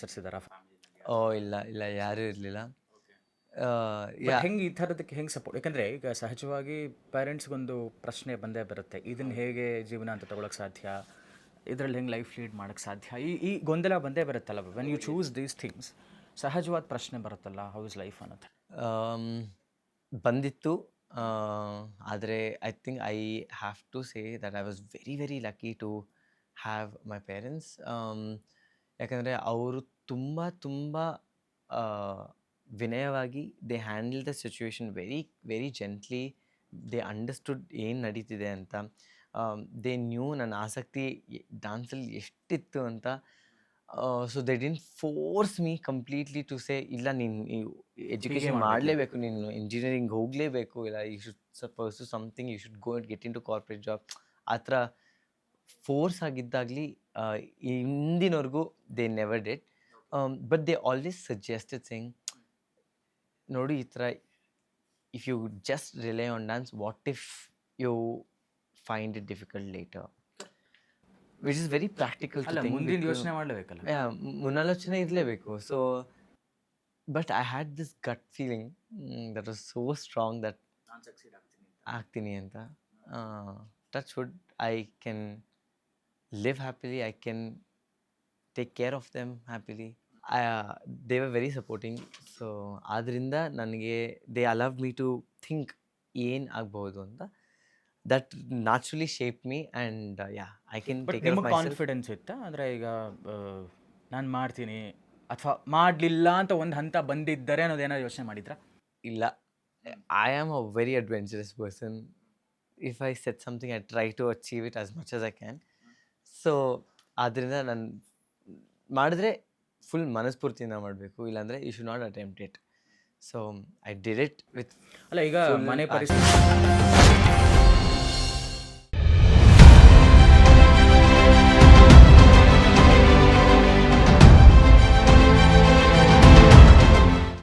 ಸರ್ಸಿದಾರ ಓ ಇಲ್ಲ ಇಲ್ಲ ಯಾರೂ ಇರಲಿಲ್ಲ. ಹೆಂಗೆ ಈ ಥರದಕ್ಕೆ ಹೆಂಗೆ ಸಪೋರ್ಟ್? ಯಾಕಂದರೆ ಈಗ ಸಹಜವಾಗಿ ಪೇರೆಂಟ್ಸ್ಗೊಂದು ಪ್ರಶ್ನೆ ಬಂದೇ ಬರುತ್ತೆ, ಇದನ್ನು ಹೇಗೆ ಜೀವನ ಅಂತ ತೊಗೊಳಕ್ಕೆ ಸಾಧ್ಯ, ಇದರಲ್ಲಿ ಹೆಂಗೆ ಲೈಫ್ ಲೀಡ್ ಮಾಡೋಕ್ಕೆ ಸಾಧ್ಯ, ಈ ಗೊಂದಲ ಬಂದೇ ಬರುತ್ತಲ್ಲ. When you choose these things ಸಹಜವಾದ ಪ್ರಶ್ನೆ ಬರುತ್ತಲ್ಲ, ಹೌ ಇಸ್ ಲೈಫ್ ಅನ್ನೋದು. ಬಂದಿತ್ತು. ಆದರೆ I think I have to say that I was very very lucky to have my parents. ಯಾಕಂದರೆ ಅವರು ತುಂಬ ತುಂಬ ವಿನಯವಾಗಿ they handle the situation very very gently. They understood ಏನು ನಡೀತಿದೆ ಅಂತ. ದೇ ನ್ಯೂ ನನ್ನ ಆಸಕ್ತಿ ಡ್ಯಾನ್ಸಲ್ಲಿ ಎಷ್ಟಿತ್ತು ಅಂತ. So they didn't force me completely to say ಇಲ್ಲ ನೀನು ಎಜುಕೇಷನ್ ಮಾಡಲೇಬೇಕು, ನೀನು ಇಂಜಿನಿಯರಿಂಗ್ ಹೋಗಲೇಬೇಕು, ಇಲ್ಲ you should pursue something, you should go and get into corporate job. ಆ ಥರ ಫೋರ್ಸ್ ಆಗಿದ್ದಾಗಲಿ ಇಂದಿನವರೆಗೂ they never did. But they always suggested saying, ನೋಡಿ ಈ ಥರ if you just rely on dance, what if you find it difficult later, which is very practical. ಮುಂದಿನ ಯೋಚನೆ ಮಾಡಲೇಬೇಕಲ್ಲ, ಮುನ್ನಾಲೋಚನೆ ಇರಲೇಬೇಕು. So but I had this gut feeling that was so strong that ಆಗ್ತೀನಿ ಅಂತ. Touch wood, I can live happily, I can take care of them happily. They were very supporting. So ಆದ್ರಿಂದ ನನಗೆ they allowed me to think ಏನು ಆಗ್ಬೋದು ಅಂತ. that naturally shaped me and yeah, I can take care of myself. Confidence ಇತ್ತಾ? ಅಂದರೆ ಈಗ ನಾನು ಮಾಡ್ತೀನಿ ಅಥವಾ ಮಾಡಲಿಲ್ಲ ಅಂತ ಒಂದು ಹಂತ ಬಂದಿದ್ದರೆ ಅನ್ನೋದೇನೋ ಯೋಚನೆ ಮಾಡಿದ್ರಾ? ಇಲ್ಲ, I am a very adventurous person. If I set something, I try to achieve it as much as I can. So ಆದ್ದರಿಂದ ನಾನು ಮಾಡಿದ್ರೆ ಫುಲ್ ಮನಸ್ಫೂರ್ತಿಯಿಂದ ಮಾಡಬೇಕು, ಇಲ್ಲಾಂದರೆ you should not attempt it. So I did it with. ಅಲ್ಲ, ಈಗ ಮನೆ ಪರಿಸ್ಥಿತಿ